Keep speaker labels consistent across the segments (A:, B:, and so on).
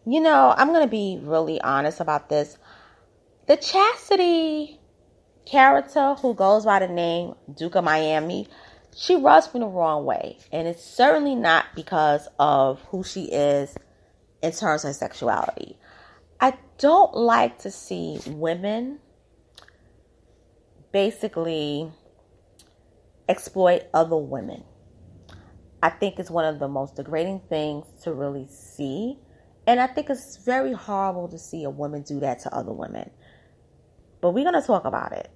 A: I'm going to be really honest about this. The Chastity character who goes by the name Duke of Miami, she rubs me the wrong way. And it's certainly not because of who she is in terms of sexuality. I don't like to see women basically exploit other women. I think it's one of the most degrading things to really see. And I think it's very horrible to see a woman do that to other women. But we're going to talk about it.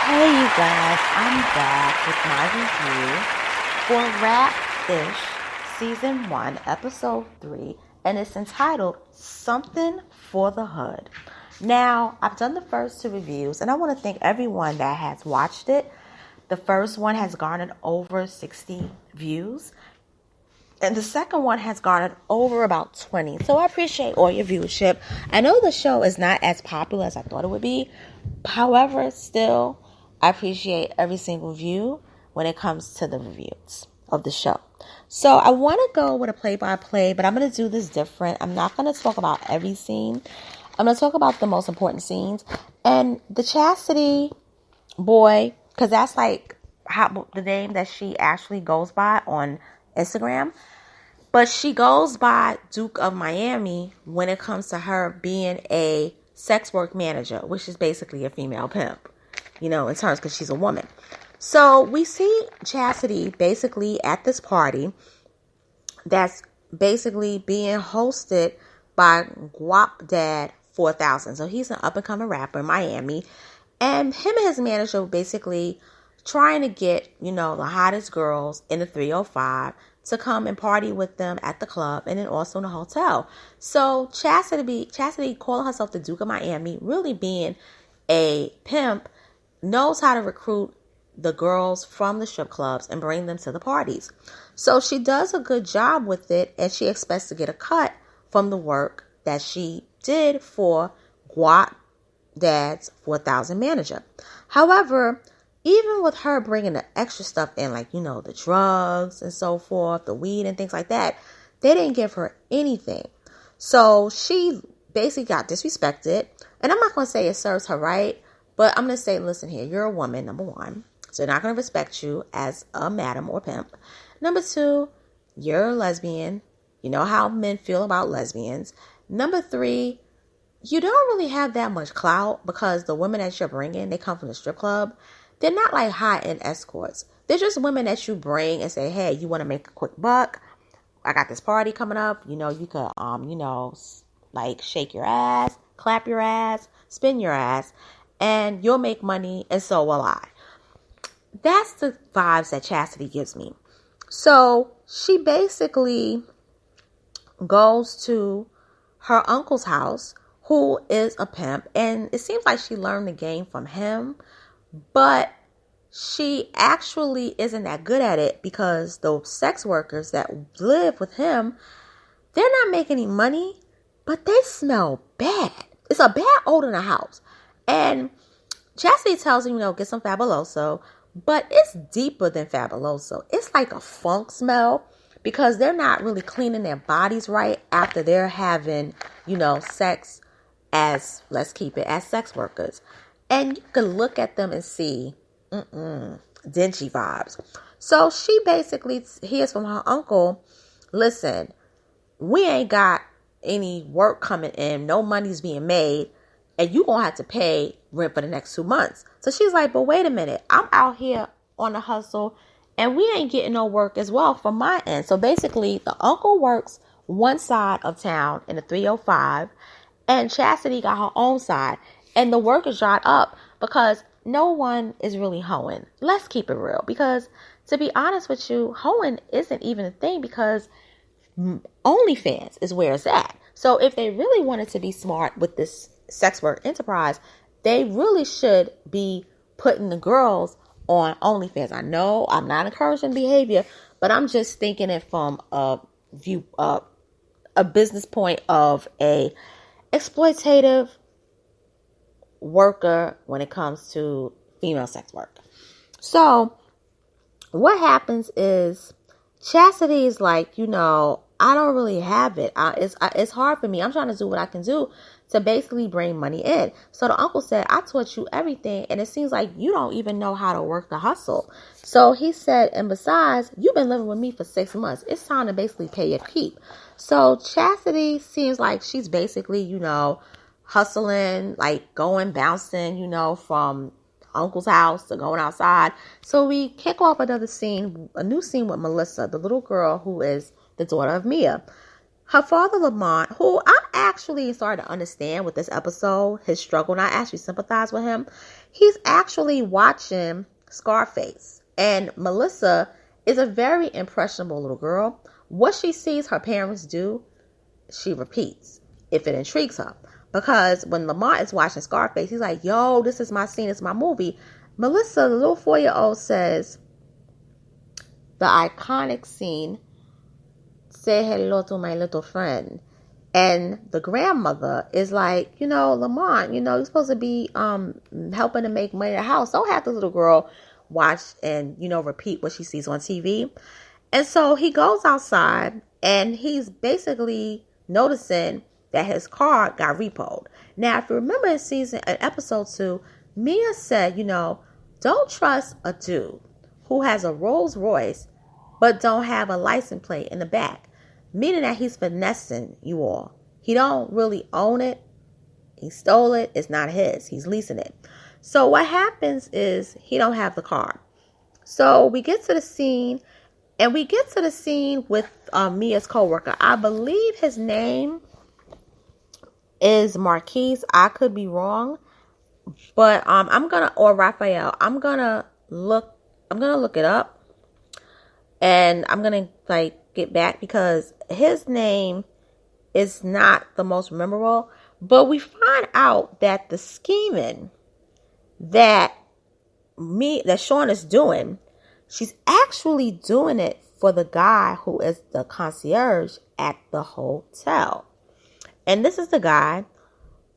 A: Hey, you guys. I'm back with my review for Rap-ish Season 1, Episode 3. And it's entitled Something for the Hood. Now, I've done the first 2 reviews. And I want to thank everyone that has watched it. The first one has garnered over 60 views. And the second one has garnered over about 20. So I appreciate all your viewership. I know the show is not as popular as I thought it would be. However, still, I appreciate every single view when it comes to the reviews of the show. So I want to go with a play-by-play, but I'm going to do this different. I'm not going to talk about every scene. I'm going to talk about the most important scenes. And the Chastity boy, because that's like the name that she actually goes by on Instagram. But she goes by Duke of Miami when it comes to her being a sex work manager, which is basically a female pimp, in terms because she's a woman. So we see Chastity basically at this party that's basically being hosted by Guap Dad 4000. So he's an up-and-coming rapper in Miami. And him and his manager were basically trying to get, the hottest girls in the 305 to come and party with them at the club and then also in the hotel. So Chastity calling herself the Duke of Miami, really being a pimp, knows how to recruit the girls from the strip clubs and bring them to the parties. So she does a good job with it, and she expects to get a cut from the work that she did for Guap Dad's 4000 manager. However, even with her bringing the extra stuff in, like, the drugs and so forth, the weed and things like that, they didn't give her anything. So she basically got disrespected. And I'm not going to say it serves her right, but I'm going to say, listen here, you're a woman, number one. So they're not going to respect you as a madam or pimp. Number 2, you're a lesbian. You know how men feel about lesbians. Number 3, you don't really have that much clout because the women that you're bringing, they come from the strip club. They're not like high-end escorts. They're just women that you bring and say, hey, you want to make a quick buck? I got this party coming up. You could, like shake your ass, clap your ass, spin your ass, and you'll make money, and so will I. That's the vibes that Chastity gives me. So she basically goes to her uncle's house, who is a pimp, and it seems like she learned the game from him. But she actually isn't that good at it because those sex workers that live with him, they're not making any money, but they smell bad. It's a bad odor in the house. And Chastity tells him, get some Fabuloso, but it's deeper than Fabuloso. It's like a funk smell because they're not really cleaning their bodies right after they're having, sex as, let's keep it, as sex workers. And you can look at them and see, dingy vibes. So she basically hears from her uncle, listen, we ain't got any work coming in, no money's being made, and you gonna have to pay rent for the next 2 months. So she's like, but wait a minute, I'm out here on the hustle, and we ain't getting no work as well from my end. So basically, the uncle works one side of town in the 305, and Chastity got her own side. And the work is dried up because no one is really hoeing. Let's keep it real. Because to be honest with you, hoeing isn't even a thing because OnlyFans is where it's at. So if they really wanted to be smart with this sex work enterprise, they really should be putting the girls on OnlyFans. I know I'm not encouraging behavior, but I'm just thinking it from a business point of a exploitative worker when it comes to female sex work. So what happens is Chastity's like, I don't really have it. It's hard for me. I'm trying to do what I can do to basically bring money in. So the uncle said, I taught you everything, and it seems like you don't even know how to work the hustle. So he said, and besides, you've been living with me for 6 months. It's time to basically pay your keep. So Chastity seems like she's basically, hustling, like going, bouncing, from uncle's house to going outside. So we kick off a new scene with Melissa, the little girl who is the daughter of Mia. Her father, Lamont, who I actually started to understand with this episode, his struggle, and I actually sympathize with him. He's actually watching Scarface. And Melissa is a very impressionable little girl. What she sees her parents do, she repeats if it intrigues her. Because when Lamont is watching Scarface, he's like, yo, this is my scene, it's my movie. Melissa, the little 4-year-old, says the iconic scene, say hello to my little friend. And the grandmother is like, Lamont, you're supposed to be helping to make money in the house. Don't have the little girl watch and, repeat what she sees on TV. And so he goes outside and he's basically noticing that his car got repoed. Now, if you remember in episode 2, Mia said, don't trust a dude who has a Rolls Royce but don't have a license plate in the back. Meaning that he's finessing you all. He don't really own it. He stole it. It's not his. He's leasing it. So what happens is he don't have the car. So we get to the scene, and we get to the scene with Mia's coworker. I believe his name is Marquise. I could be wrong, but or Raphael. I'm gonna look it up, and I'm gonna get back because his name is not the most memorable. But we find out that the scheming that Shawna's doing, she's actually doing it for the guy who is the concierge at the hotel. And this is the guy.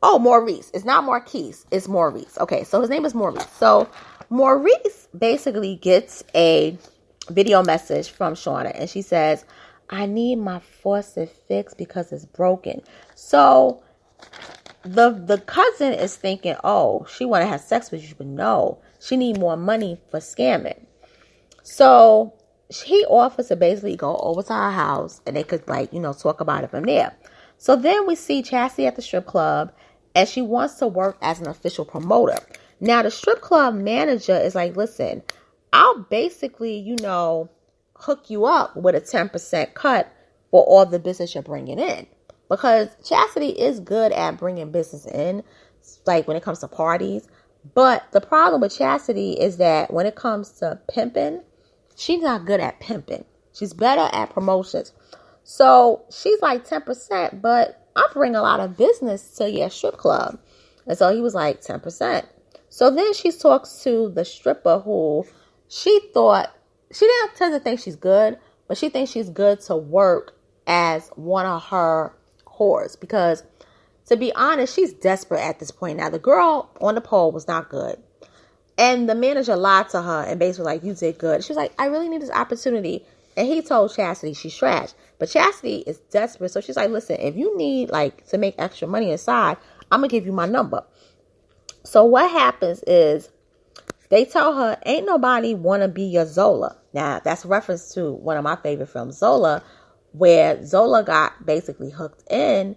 A: Oh, Maurice. It's not Marquise. It's Maurice. Okay, so his name is Maurice. So Maurice basically gets a video message from Shawna, and she says, I need my faucet fixed because it's broken. So the cousin is thinking, oh, she want to have sex with you, but no, she need more money for scamming. So he offers to basically go over to her house, and they could talk about it from there. So then we see Chastity at the strip club, and she wants to work as an official promoter. Now the strip club manager is like, listen, I'll basically, hook you up with a 10% cut for all the business you're bringing in. Because Chastity is good at bringing business in, like when it comes to parties. But the problem with Chastity is that when it comes to pimping, she's not good at pimping. She's better at promotions. So she's like 10%, but I'm bringing a lot of business to your strip club. And so he was like 10%. So then she talks to the stripper who she didn't tend to think she's good, but she thinks she's good to work as one of her whores. Because to be honest, she's desperate at this point. Now the girl on the pole was not good. And the manager lied to her and basically like, you did good. She was like, I really need this opportunity. And he told Chastity she's trash. But Chastity is desperate. So she's like, listen, if you need to make extra money inside, I'm going to give you my number. So what happens is they tell her, ain't nobody want to be your Zola. Now, that's a reference to one of my favorite films, Zola, where Zola got basically hooked in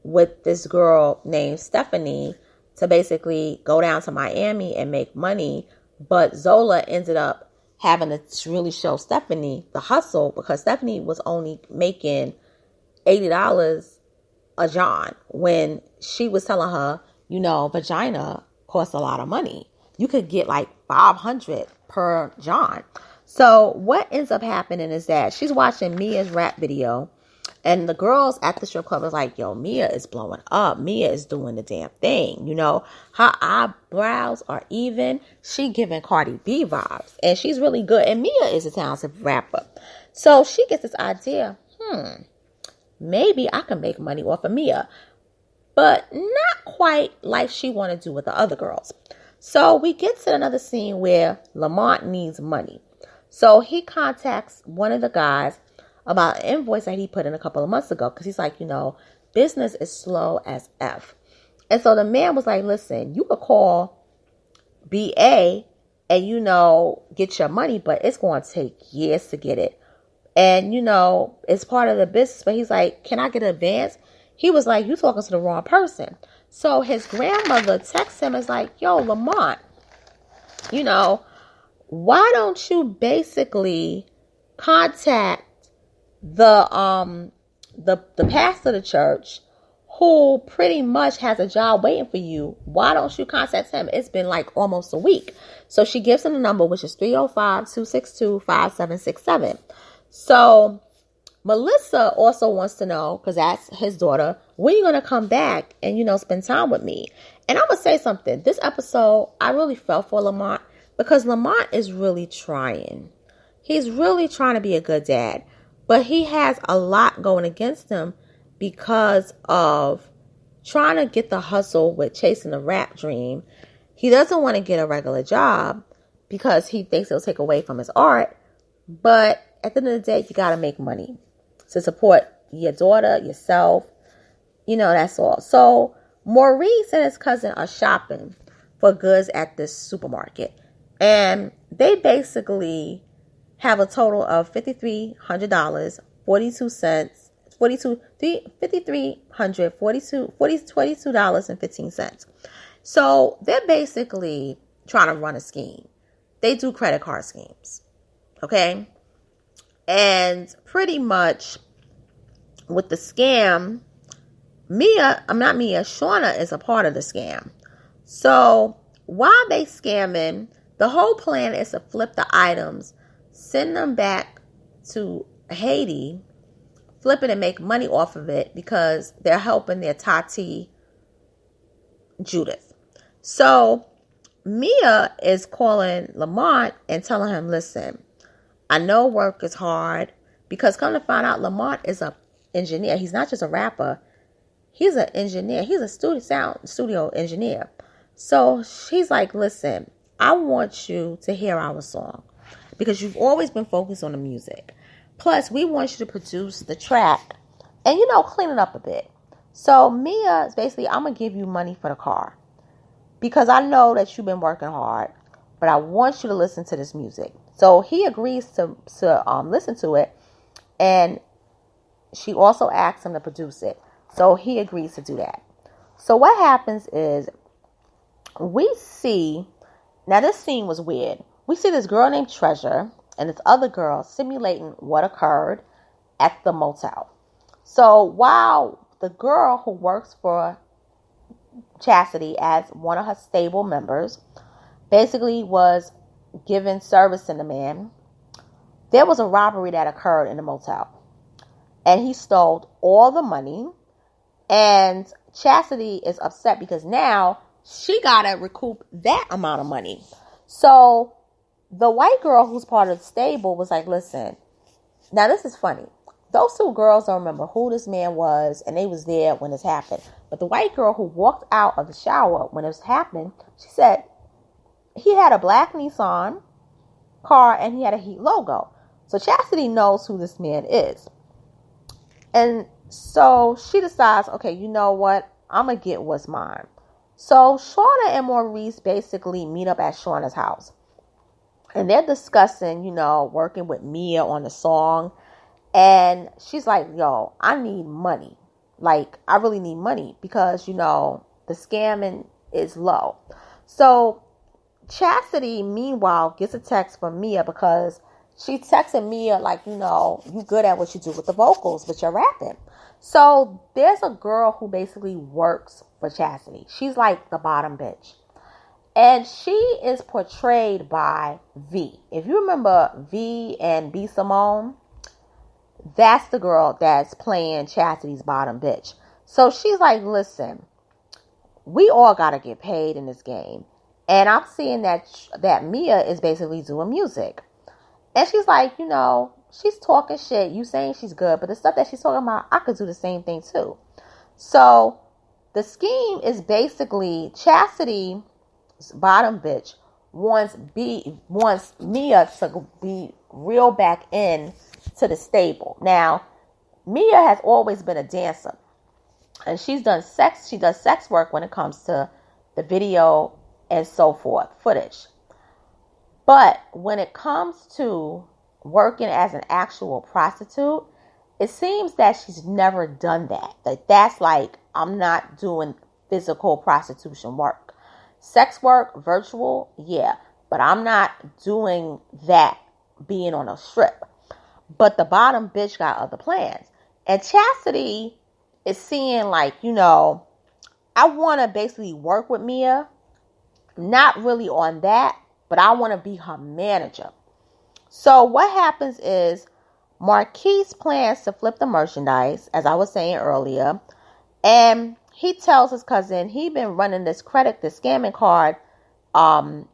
A: with this girl named Stephanie to basically go down to Miami and make money. But Zola ended up having to really show Stephanie the hustle because Stephanie was only making $80 a John when she was telling her, vagina costs a lot of money. You could get like $500 per John. So what ends up happening is that she's watching Mia's rap video, and the girls at the strip club is like, yo, Mia is blowing up. Mia is doing the damn thing. Her eyebrows are even. She giving Cardi B vibes, and she's really good. And Mia is a talented rapper. So she gets this idea, maybe I can make money off of Mia, but not quite like she want to do with the other girls. So we get to another scene where Lamont needs money. So he contacts one of the guys about an invoice that he put in a couple of months ago because he's like, business is slow as F. And so the man was like, listen, you could call BA and, get your money, but it's going to take years to get it. And, it's part of the business. But he's like, can I get an advance? He was like, you talking to the wrong person. So his grandmother texts him and is like, yo, Lamont, why don't you basically contact the pastor of the church who pretty much has a job waiting for you? Why don't you contact him? It's been like almost a week. So she gives him the number, which is 305-262-5767. So Melissa also wants to know, because that's his daughter, when are you going to come back and, spend time with me? And I'm going to say something. This episode, I really felt for Lamont because Lamont is really trying. He's really trying to be a good dad. But he has a lot going against him because of trying to get the hustle with chasing a rap dream. He doesn't want to get a regular job because he thinks it'll take away from his art. But at the end of the day, you got to make money to support your daughter, yourself. That's all. So Maurice and his cousin are shopping for goods at this supermarket. And they basically have a total of $5,300, 42 cents, $5,342.15. So they're basically trying to run a scheme. They do credit card schemes. Okay. And pretty much with the scam, Shawna is a part of the scam. So while they scamming, the whole plan is to flip the items, send them back to Haiti, flip it and make money off of it because they're helping their Tati, Judith. So Mia is calling Lamont and telling him, listen, I know work is hard because come to find out, Lamont is an engineer. He's not just a rapper. He's an engineer. He's a studio engineer. So she's like, listen, I want you to hear our song because you've always been focused on the music. Plus, we want you to produce the track and, clean it up a bit. So Mia is basically, I'm going to give you money for the car because I know that you've been working hard, but I want you to listen to this music. So he agrees to listen to it, and she also asks him to produce it. So he agrees to do that. So what happens is we see, now this scene was weird. We see this girl named Treasure and this other girl simulating what occurred at the motel. So while the girl who works for Chastity as one of her stable members basically was giving service to the man, there was a robbery that occurred in the motel. And he stole all the money. And Chastity is upset because now she got to recoup that amount of money. So the white girl who's part of the stable was like, listen, now this is funny. Those two girls don't remember who this man was, and they was there when this happened. But the white girl who walked out of the shower when it was happening, she said he had a black Nissan car and he had a Heat logo. So Chastity knows who this man is. And so she decides, okay, you know what? I'm going to get what's mine. So Shawna and Maurice basically meet up at Shawna's house. And they're discussing, working with Mia on the song. And she's like, yo, I need money. Like, I really need money because, the scamming is low. So Chastity, meanwhile, gets a text from Mia because she texted Mia like, you good at what you do with the vocals, but you're rapping. So there's a girl who basically works for Chastity. She's like the bottom bitch. And she is portrayed by V. If you remember V and B Simone, that's the girl that's playing Chastity's bottom bitch. So she's like, listen, we all got to get paid in this game. And I'm seeing that Mia is basically doing music. And she's like, she's talking shit. You saying she's good, but the stuff that she's talking about, I could do the same thing too. So the scheme is basically Chastity's bottom bitch wants Mia to be reel back in to the stable. Now, Mia has always been a dancer, and she does sex work when it comes to the video and so forth, footage. But when it comes to working as an actual prostitute, it seems that she's never done that. That's like, I'm not doing physical prostitution work. Sex work, virtual, yeah. But I'm not doing that being on a strip. But the bottom bitch got other plans. And Chastity is seeing like, I want to basically work with Mia. Not really on that, but I want to be her manager. So what happens is Marquise plans to flip the merchandise, as I was saying earlier. And he tells his cousin he been running this scamming card, not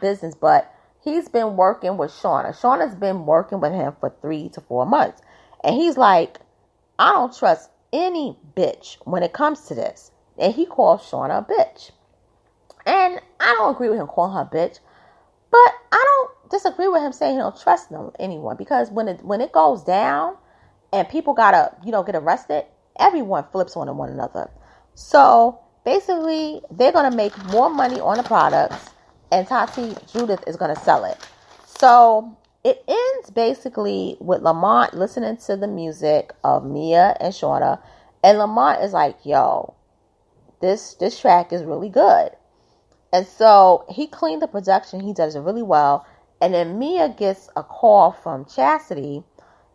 A: business, but he's been working with Shawna. Shawna's been working with him for 3 to 4 months. And he's like, I don't trust any bitch when it comes to this. And he calls Shawna a bitch. And I don't agree with him calling her a bitch. But I don't disagree with him saying he don't trust anyone. Because when it goes down and people gotta, get arrested, everyone flips on one another. So basically, they're going to make more money on the products, and Tati Judith is going to sell it. So it ends basically with Lamont listening to the music of Mia and Shawna, and Lamont is like, yo, this track is really good. And so he cleaned the production. He does it really well. And then Mia gets a call from Chastity,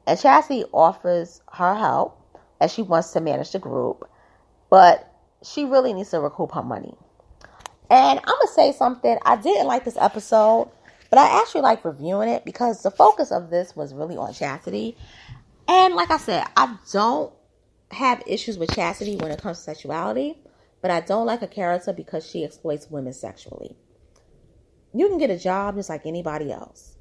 A: and Chastity offers her help, and she wants to manage the group. But she really needs to recoup her money. And I'm going to say something. I didn't like this episode, but I actually like reviewing it because the focus of this was really on Chastity. And like I said, I don't have issues with Chastity when it comes to sexuality, but I don't like her character because she exploits women sexually. You can get a job just like anybody else.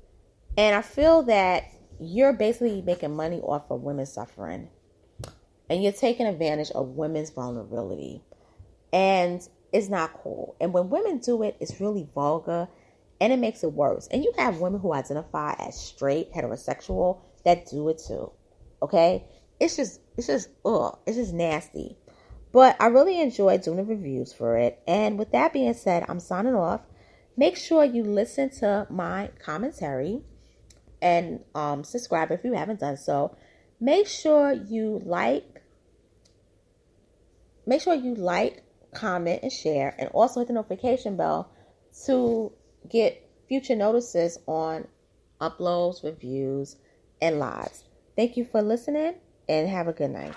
A: And I feel that you're basically making money off of women suffering. And you're taking advantage of women's vulnerability. And it's not cool. And when women do it, it's really vulgar. And it makes it worse. And you have women who identify as straight, heterosexual, that do it too. Okay? It's just nasty. But I really enjoyed doing the reviews for it. And with that being said, I'm signing off. Make sure you listen to my commentary. And subscribe if you haven't done so. Make sure you like, comment, and share. And also hit the notification bell to get future notices on uploads, reviews, and lives. Thank you for listening, and have a good night.